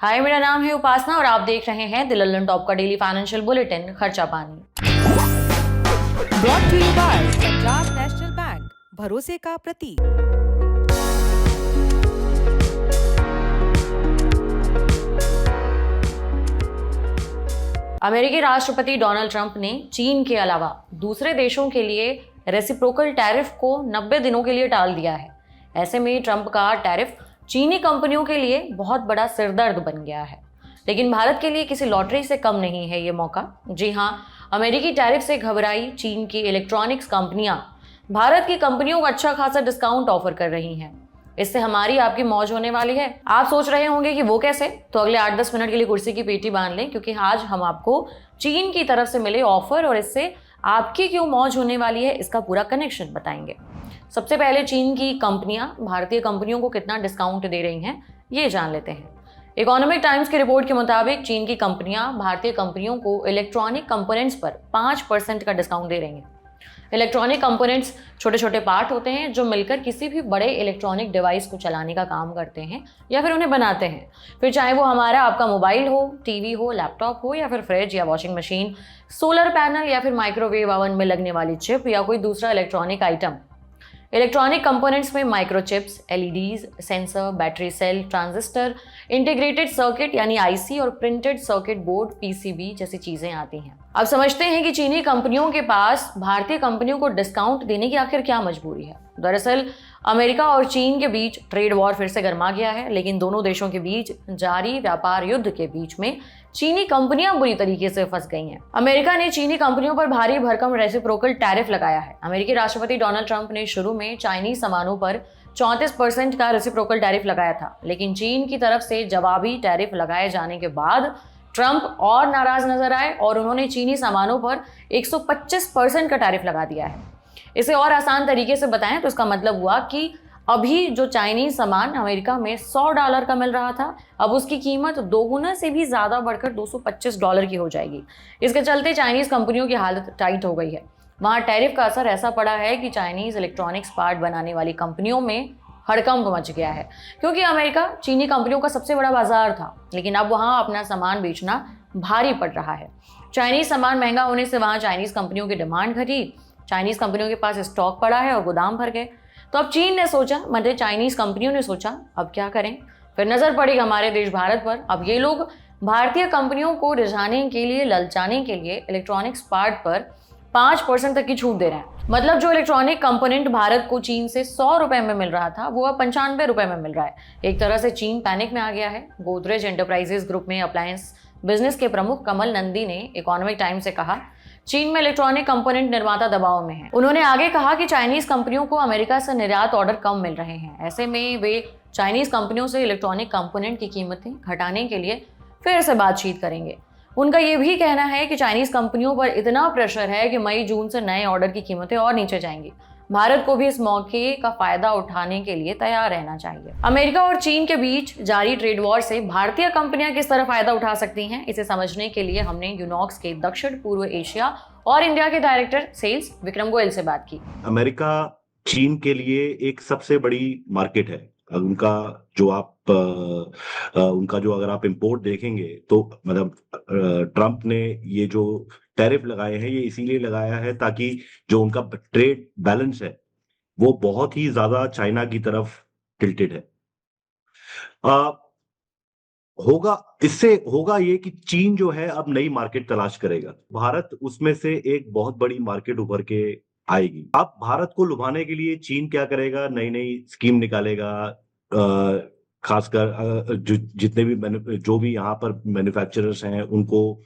हाय, मेरा नाम है उपासना और आप देख रहे हैं द लल्लन टॉप का डेली फाइनेंशियल बुलेटिन खर्चा पानी। Brought to you by Punjab national bank, भरोसे का प्रतीक। अमेरिकी राष्ट्रपति डोनाल्ड ट्रंप ने चीन के अलावा दूसरे देशों के लिए रेसिप्रोकल टैरिफ को 90 दिनों के लिए टाल दिया है। ऐसे में ट्रंप का टैरिफ चीनी कंपनियों के लिए बहुत बड़ा सिरदर्द बन गया है। लेकिन भारत के लिए किसी लॉटरी से कम नहीं है ये मौका। जी हाँ, अमेरिकी टैरिफ से घबराई चीन की इलेक्ट्रॉनिक्स कंपनियां भारत की कंपनियों को अच्छा खासा डिस्काउंट ऑफर कर रही हैं। इससे हमारी आपकी मौज होने वाली है। आप सोच रहे होंगे कि वो कैसे, तो अगले 8-10 मिनट के लिए कुर्सी की पेटी बांध लें, क्योंकि आज हम आपको चीन की तरफ से मिले ऑफर और इससे आपकी क्यों मौज होने वाली है इसका पूरा कनेक्शन बताएंगे। सबसे पहले चीन की कंपनियां भारतीय कंपनियों को कितना डिस्काउंट दे रही हैं ये जान लेते हैं। इकोनॉमिक टाइम्स की रिपोर्ट के मुताबिक चीन की कंपनियां भारतीय कंपनियों को इलेक्ट्रॉनिक कंपोनेंट्स पर 5% का डिस्काउंट दे रही हैं। इलेक्ट्रॉनिक कंपोनेंट्स छोटे छोटे पार्ट होते हैं जो मिलकर किसी भी बड़े इलेक्ट्रॉनिक डिवाइस को चलाने का काम करते हैं या फिर उन्हें बनाते हैं। फिर चाहे वो हमारा आपका मोबाइल हो, टीवी हो, लैपटॉप हो या फिर फ्रिज या वॉशिंग मशीन, सोलर पैनल या फिर माइक्रोवेव ओवन में लगने वाली चिप या कोई दूसरा इलेक्ट्रॉनिक आइटम। इलेक्ट्रॉनिक कंपोनेंट्स में microchips, LEDs, sensor, battery cell, transistor, integrated circuit यानी आईसी और प्रिंटेड सर्किट बोर्ड पीसीबी जैसी चीजें आती हैं। अब समझते हैं कि चीनी कंपनियों के पास भारतीय कंपनियों को डिस्काउंट देने की आखिर क्या मजबूरी है। दरअसल अमेरिका और चीन के बीच ट्रेड वॉर फिर से गर्मा गया है, लेकिन दोनों देशों के बीच जारी व्यापार युद्ध के बीच में चीनी कंपनियां बुरी तरीके से फंस गई हैं। अमेरिका ने चीनी कंपनियों पर भारी भरकम रेसिप्रोकल टैरिफ लगाया है। अमेरिकी राष्ट्रपति डोनाल्ड ट्रंप ने शुरू में चाइनीज सामानों पर 34% का रेसिप्रोकल टैरिफ लगाया था, लेकिन चीन की तरफ से जवाबी टैरिफ लगाए जाने के बाद ट्रंप और नाराज नजर आए और उन्होंने चीनी सामानों पर 125% का टैरिफ लगा दिया है। इसे और आसान तरीके से बताएं तो इसका मतलब हुआ कि अभी जो चाइनीज सामान अमेरिका में $100 का मिल रहा था, अब उसकी कीमत दोगुना से भी ज़्यादा बढ़कर $225 की हो जाएगी। इसके चलते चाइनीज कंपनियों की हालत टाइट हो गई है। वहाँ टैरिफ का असर ऐसा पड़ा है कि चाइनीज इलेक्ट्रॉनिक्स पार्ट बनाने वाली कंपनियों में हड़कंप मच गया है, क्योंकि अमेरिका चीनी कंपनियों का सबसे बड़ा बाजार था, लेकिन अब वहाँ अपना सामान बेचना भारी पड़ रहा है। चाइनीज सामान महंगा होने से वहाँ चाइनीज कंपनियों की डिमांड घटी, चाइनीज कंपनियों के पास स्टॉक पड़ा है और गोदाम भर गए। तो अब चीन ने सोचा, मतलब चाइनीज कंपनियों ने सोचा, अब क्या करें। फिर नजर पड़ी हमारे देश भारत पर। अब ये लोग भारतीय कंपनियों को रिझाने के लिए, ललचाने के लिए इलेक्ट्रॉनिक्स पार्ट पर 5% तक की छूट दे रहे हैं। मतलब जो इलेक्ट्रॉनिक कंपोनेंट भारत को चीन से ₹100 में मिल रहा था वो अब ₹95 में मिल रहा है। एक तरह से चीन पैनिक में आ गया है। गोदरेज एंटरप्राइजेस ग्रुप में अप्लायंस बिजनेस के प्रमुख कमल नंदी ने इकोनॉमिक टाइम्स से कहा, चीन में इलेक्ट्रॉनिक कंपोनेंट निर्माता दबाव में है। उन्होंने आगे कहा कि चाइनीज कंपनियों को अमेरिका से निर्यात ऑर्डर कम मिल रहे हैं। ऐसे में वे चाइनीज कंपनियों से इलेक्ट्रॉनिक कंपोनेंट की कीमतें घटाने के लिए फिर से बातचीत करेंगे। उनका ये भी कहना है कि चाइनीज कंपनियों पर इतना प्रेशर है कि मई-जून से नए ऑर्डर की कीमतें और नीचे जाएंगी। भारत को भी इस मौके का फायदा उठाने के लिए तैयार रहना चाहिए। अमेरिका और चीन के बीच जारी ट्रेड वॉर से भारतीय कंपनियां किस तरह फायदा उठा सकती हैं, इसे समझने के लिए हमने यूनॉक्स के दक्षिण पूर्व एशिया और इंडिया के डायरेक्टर सेल्स विक्रम गोयल से बात की। अमेरिका चीन के लिए एक सबसे बड़ी मार्केट है। उनका जो अगर आप इंपोर्ट देखेंगे तो मतलब ट्रंप ने ये जो टैरिफ लगाए हैं ये इसीलिए लगाया है ताकि जो उनका ट्रेड बैलेंस है वो बहुत ही ज्यादा चाइना की तरफ टिल्टेड है। इससे होगा ये कि चीन जो है अब नई मार्केट तलाश करेगा, भारत उसमें से एक बहुत बड़ी मार्केट उभर के आएगी। अब भारत को लुभाने के लिए चीन क्या करेगा, नई नई स्कीम निकालेगा। खासकर जितने भी जो भी यहाँ पर मैन्युफैक्चरर्स हैं उनको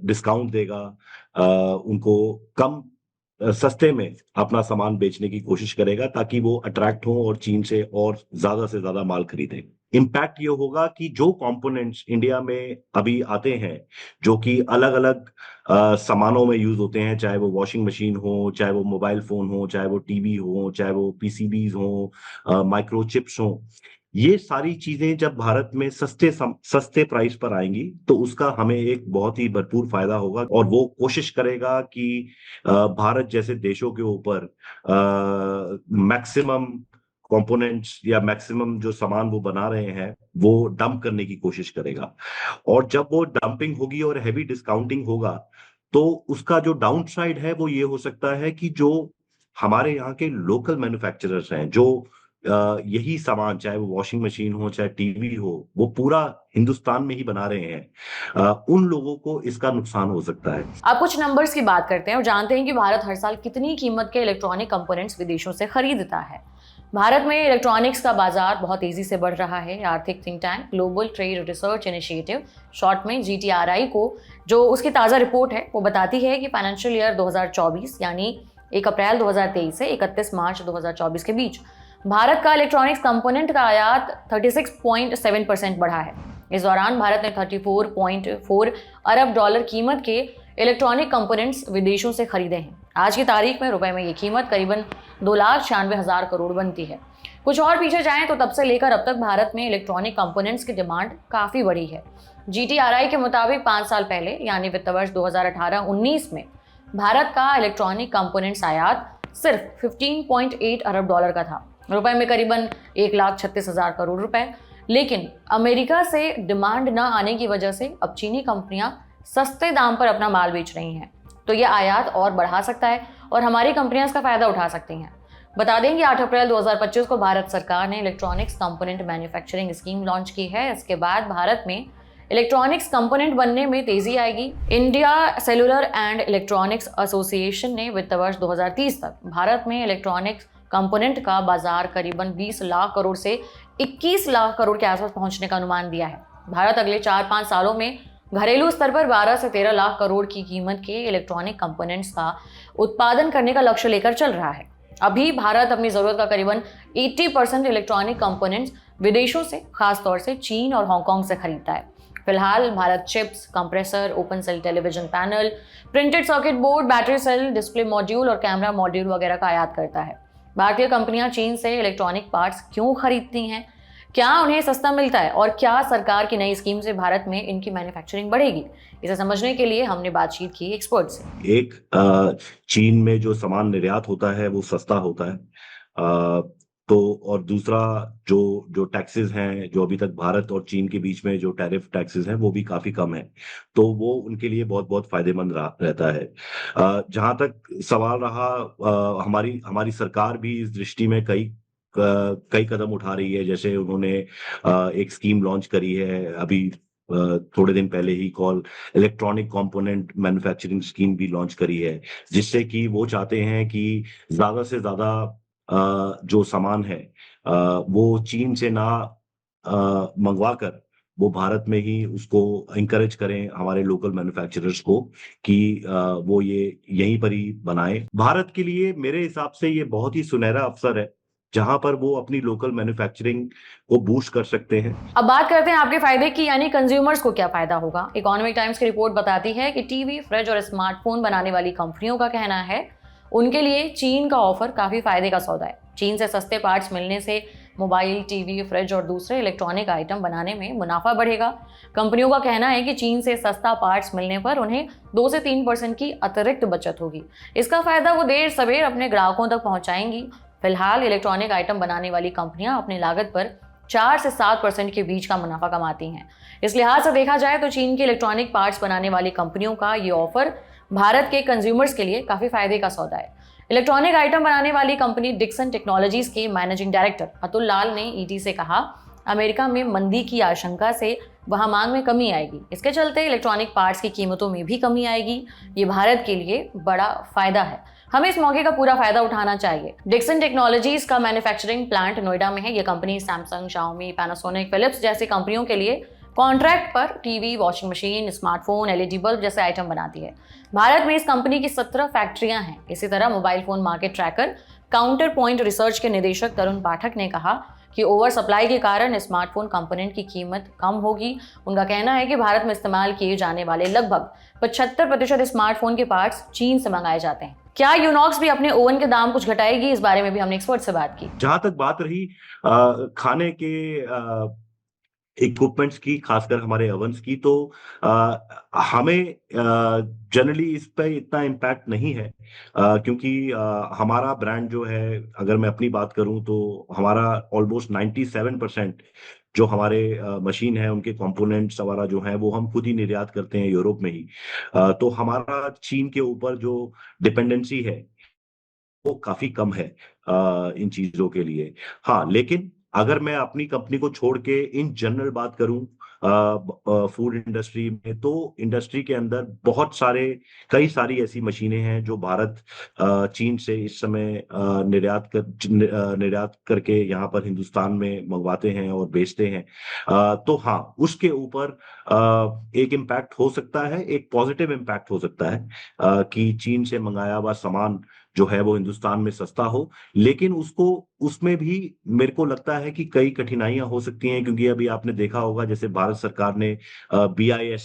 डिस्काउंट देगा, उनको कम सस्ते में अपना सामान बेचने की कोशिश करेगा ताकि वो अट्रैक्ट हो और चीन से ज्यादा माल खरीदें। इम्पैक्ट ये होगा कि जो कंपोनेंट्स इंडिया में अभी आते हैं जो कि अलग अलग सामानों में यूज होते हैं, चाहे वो वॉशिंग मशीन हो, चाहे वो मोबाइल फोन हो, चाहे वो टीवी हो, चाहे वो पीसीबीज हो, माइक्रोचिप्स हो, ये सारी चीजें जब भारत में सस्ते प्राइस पर आएंगी तो उसका हमें एक बहुत ही भरपूर फायदा होगा और वो कोशिश करेगा कि भारत जैसे देशों के ऊपर मैक्सिमम कंपोनेंट्स या मैक्सिमम जो सामान वो बना रहे हैं वो डंप करने की कोशिश करेगा। और जब वो डंपिंग होगी और हैवी डिस्काउंटिंग होगा, तो उसका जो डाउन साइड है वो ये हो सकता है कि जो हमारे यहाँ के लोकल मैन्युफैक्चरर्स हैं, जो यही सामान, चाहे वो वॉशिंग मशीन हो चाहे टीवी हो, वो पूरा हिंदुस्तान में ही बना रहे हैं, उन लोगों को इसका नुकसान हो सकता है। अब कुछ नंबर्स की बात करते हैं और जानते हैं कि भारत हर साल कितनी कीमत के इलेक्ट्रॉनिक कंपोनेंट्स विदेशों से खरीदता है। भारत में इलेक्ट्रॉनिक्स का बाजार बहुत तेजी से बढ़ रहा है। आर्थिक think tank global trade research initiative, short में GTRI को, जो उसकी ताज़ा रिपोर्ट है, वो बताती है कि फाइनेंशियल ईयर 2024 यानी 1 अप्रैल 2023 से 31 मार्च 2024 के बीच भारत का इलेक्ट्रॉनिक्स कंपोनेंट का आयात 36.7% बढ़ा है। इस दौरान भारत ने 34.4 अरब डॉलर कीमत के इलेक्ट्रॉनिक कंपोनेंट्स विदेशों से खरीदे हैं। आज की तारीख में रुपए में ये कीमत करीबन 2,96,000 करोड़ बनती है। कुछ और पीछे जाएं तो तब से लेकर अब तक भारत में इलेक्ट्रॉनिक कंपोनेंट्स की डिमांड काफ़ी बढ़ी है। GTRI के मुताबिक 5 साल पहले यानी वित्त वर्ष 2018-19 में भारत का इलेक्ट्रॉनिक कंपोनेंट्स आयात सिर्फ 15.8 अरब डॉलर का था, रुपए में करीबन 1,36,000 करोड़ रुपए। लेकिन अमेरिका से डिमांड न आने की वजह से अब चीनी कंपनियां सस्ते दाम पर अपना माल बेच रही हैं, तो ये आयात और बढ़ा सकता है और हमारी कंपनियां इसका फायदा उठा सकती हैं। बता दें कि 8 अप्रैल 2025 को भारत सरकार ने electronics component manufacturing scheme launch की है। इसके बाद भारत में इलेक्ट्रॉनिक्स कंपोनेंट बनने में तेजी आएगी। India cellular and electronics association ने वित्त वर्ष 2030 तक भारत में इलेक्ट्रॉनिक्स कंपोनेंट का बाजार करीबन 20 लाख करोड़ से 21 लाख करोड़ के आसपास पहुंचने का अनुमान दिया है। भारत अगले 4-5 सालों में घरेलू स्तर पर 12 से 13 लाख करोड़ की कीमत के इलेक्ट्रॉनिक कंपोनेंट्स का उत्पादन करने का लक्ष्य लेकर चल रहा है। अभी भारत अपनी जरूरत का करीबन 80% इलेक्ट्रॉनिक कंपोनेंट्स विदेशों से, खासतौर से चीन और हांगकांग से खरीदता है। फिलहाल Bharat chips, compressor, open cell television panel, printed circuit board, battery cell, display module और कैमरा मॉड्यूल वगैरह का आयात करता है। भारतीय कंपनियां चीन से इलेक्ट्रॉनिक पार्ट्स क्यों खरीदती हैं, क्या उन्हें सस्ता मिलता है और क्या सरकार की नई स्कीम से भारत में इनकी मैन्युफैक्चरिंग बढ़ेगी, इसे समझने के लिए हमने बातचीत की एक्सपर्ट से। एक, चीन में जो सामान निर्यात होता है वो सस्ता होता है, तो और दूसरा जो जो टैक्सेस हैं, जो अभी तक भारत और चीन के बीच में जो टैरिफ टैक्सेस हैं वो भी काफी कम है, तो वो उनके लिए बहुत बहुत फायदेमंद रहता है। जहां तक सवाल रहा, हमारी हमारी सरकार भी इस दृष्टि में कई कदम उठा रही है। जैसे उन्होंने एक स्कीम लॉन्च करी है अभी थोड़े दिन पहले ही, call electronic component manufacturing scheme भी लॉन्च करी है, जिससे कि वो चाहते हैं कि ज्यादा से ज्यादा जो सामान है वो चीन से ना मंगवा कर वो भारत में ही उसको इंकरेज करें हमारे लोकल मैन्युफैक्चरर्स को कि वो ये यहीं पर ही बनाएं। भारत के लिए मेरे हिसाब से ये बहुत ही सुनहरा अवसर है जहां पर वो अपनी लोकल मैन्युफैक्चरिंग को बूस्ट कर सकते हैं। अब बात करते हैं आपके फायदे की, यानी कंज्यूमर्स को क्या फायदा होगा। इकोनॉमिक टाइम्स की रिपोर्ट बताती है कि टीवी, फ्रिज और स्मार्टफोन बनाने वाली कंपनियों का कहना है उनके लिए चीन का ऑफर काफी फायदे का सौदा है। चीन से सस्ते पार्ट्स मिलने से मोबाइल, टीवी, फ्रिज और दूसरे इलेक्ट्रॉनिक आइटम बनाने में मुनाफा बढ़ेगा। कंपनियों का कहना है कि चीन से सस्ता पार्ट्स मिलने पर उन्हें 2 से 3% की अतिरिक्त बचत होगी। इसका फायदा वो देर सवेर अपने ग्राहकों तक पहुंचाएंगी। फिलहाल इलेक्ट्रॉनिक आइटम बनाने वाली कंपनियां अपनी लागत पर 4 से 7% के बीच का मुनाफा कमाती हैं। इस लिहाज से देखा जाए तो चीन के इलेक्ट्रॉनिक पार्ट्स बनाने वाली कंपनियों का ये ऑफर भारत के कंज्यूमर्स के लिए काफी फायदे का सौदा है। इलेक्ट्रॉनिक आइटम बनाने वाली कंपनी डिक्सन टेक्नोलॉजीज के मैनेजिंग डायरेक्टर अतुल लाल ने ईटी से कहा, अमेरिका में मंदी की आशंका से वहां मांग में कमी आएगी। इसके चलते इलेक्ट्रॉनिक पार्ट्स की कीमतों में भी कमी आएगी। ये भारत के लिए बड़ा फायदा है, हमें इस मौके का पूरा फायदा उठाना चाहिए। डिक्सन टेक्नोलॉजीज का मैन्युफैक्चरिंग प्लांट नोएडा में है। ये company Samsung, Xiaomi, Panasonic, Philips जैसी कंपनियों के लिए कॉन्ट्रैक्ट पर TV, washing machine, smartphone, LED bulb जैसे आइटम बनाती है। भारत में इस कंपनी की 17 फैक्ट्रियां हैं। इसी तरह mobile phone market tracker counter point research के निदेशक तरुण पाठक ने कहा कि ओवर सप्लाई के कारण स्मार्टफोन कंपोनेंट की कीमत कम होगी। उनका कहना है कि भारत में इस्तेमाल किए जाने वाले लगभग 75% स्मार्टफोन के पार्ट्स चीन से मंगाए जाते हैं। क्या यूनॉक्स भी अपने ओवन के दाम कुछ घटाएगी, इस बारे में भी हमने एक्सपर्ट से बात की। जहां तक बात रही खाने के इक्विपमेंट्स की, खासकर हमारे ओवंस की, तो हमें जनरली इस पे इतना इम्पैक्ट नहीं है, क्योंकि हमारा ब्रांड जो है, अगर मैं अपनी बात करूं तो हमारा ऑलमोस्ट 97% जो हमारे मशीन है उनके कंपोनेंट्स वगैरह जो हैं वो हम खुद ही निर्यात करते हैं यूरोप में ही। तो हमारा चीन के ऊपर जो डिपेंडेंसी है वो काफी कम है इन चीजों के लिए। हाँ, लेकिन अगर मैं अपनी कंपनी को छोड़ के इन जनरल बात करूं फूड इंडस्ट्री में, तो इंडस्ट्री के अंदर कई सारी ऐसी मशीनें हैं जो भारत चीन से इस समय निर्यात करके यहाँ पर हिंदुस्तान में मंगवाते हैं और बेचते हैं। तो हाँ, उसके ऊपर एक इम्पैक्ट हो सकता है, एक पॉजिटिव इम्पैक्ट हो सकता है कि चीन से मंगाया हुआ सामान जो है वो हिंदुस्तान में सस्ता हो। लेकिन उसमें भी मेरे को लगता है कि कई कठिनाइयां हो सकती हैं, क्योंकि अभी आपने देखा होगा जैसे भारत सरकार ने BIS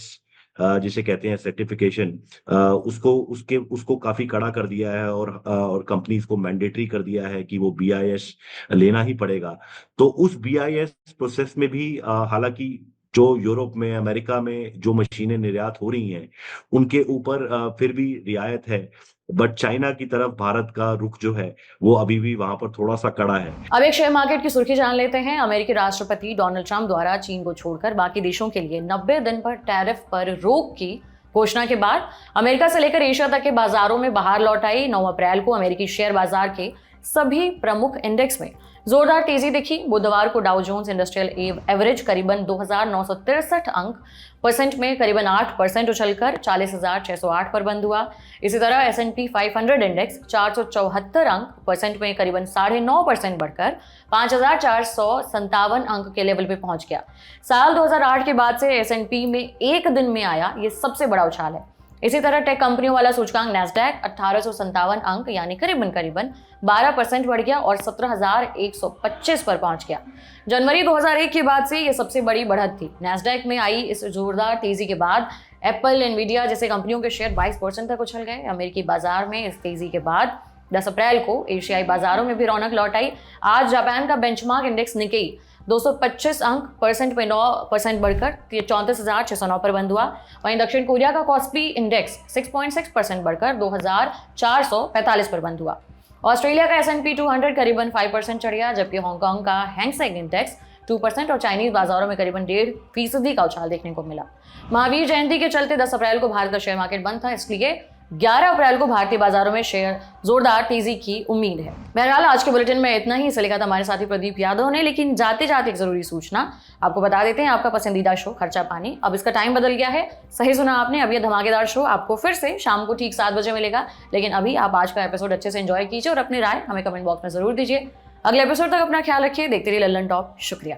जिसे कहते हैं सर्टिफिकेशन, उसको काफी कड़ा कर दिया है और कंपनीज को मैंडेटरी कर दिया है कि वो BIS लेना ही पड़ेगा। तो उस BIS प्रोसेस में भी हालांकि जो यूरोप में, अमेरिका में जो मशीनें निर्यात हो रही हैं उनके ऊपर फिर भी रियायत है, बट चाइना की तरफ भारत का रुख जो है वो अभी भी वहां पर थोड़ा सा कड़ा है। अब एक शेयर मार्केट की सुर्खी जान लेते हैं। अमेरिकी राष्ट्रपति डोनाल्ड ट्रंप द्वारा चीन को छोड़कर बाकी देशों के लिए 90 दिन पर टैरिफ पर रोक की घोषणा के बाद अमेरिका से लेकर एशिया तक के बाजारों में बाहर लौट आई। 9 अप्रैल को अमेरिकी शेयर बाजार के सभी प्रमुख इंडेक्स में जोरदार तेजी दिखी। बुधवार को डाउ जोन्स इंडस्ट्रियल एवरेज करीबन 2963 अंक परसेंट में करीबन 8% उछलकर 40,608 पर बंद हुआ। इसी तरह S&P 500 इंडेक्स 474 अंक परसेंट में करीबन 9.5% बढ़कर 5,457 अंक के लेवल पे पहुंच गया। साल 2008 के बाद से S&P में एक दिन में आया ये सबसे बड़ा उछाल है। इसी तरह टेक कंपनियों वाला सूचकांक नैस्डैक 1857 अंक यानी करीबन 12% बढ़ गया और 17,125 पर पहुंच गया। जनवरी 2001 के बाद से यह सबसे बड़ी बढ़त थी। नैस्डैक में आई इस जोरदार तेजी के बाद एप्पल, एनवीडिया जैसे कंपनियों के शेयर 22% तक उछल गए। अमेरिकी बाजार में इस तेजी के बाद 10 अप्रैल को एशियाई बाजारों में भी रौनक लौट आई। आज जापान का बेंचमार्क इंडेक्स निकेई 225 अंक परसेंट में 9% बढ़कर 34,609 पर बंद हुआ। वहीं दक्षिण कोरिया का कॉस्पी इंडेक्स 6.6% बढ़कर 2,445 पर बंद हुआ। ऑस्ट्रेलिया का S&P 200 करीबन 5% चढ़ गया, जबकि हांगकांग का हैंग सेंग इंडेक्स 2% और चाइनीज बाजारों में करीबन 1.5% का उछाल देखने को मिला। महावीर जयंती के चलते 10 अप्रैल को भारत का शेयर मार्केट बंद था, इसलिए 11 अप्रैल को भारतीय बाजारों में शेयर जोरदार तेजी की उम्मीद है। बहरहाल आज के बुलेटिन में इतना ही। इसे लिखा था हमारे साथी प्रदीप यादव ने, लेकिन जाते जाते एक जरूरी सूचना आपको बता देते हैं। आपका पसंदीदा शो खर्चा पानी, अब इसका टाइम बदल गया है। सही सुना आपने, अब यह धमाकेदार शो आपको फिर से शाम को ठीक 7 बजे मिलेगा। लेकिन अभी आप आज का एपिसोड अच्छे से एंजॉय कीजिए और अपनी राय हमें कमेंट बॉक्स में जरूर दीजिए। अगले एपिसोड तक अपना ख्याल रखिए। देखते रहिए लल्लन टॉप। शुक्रिया।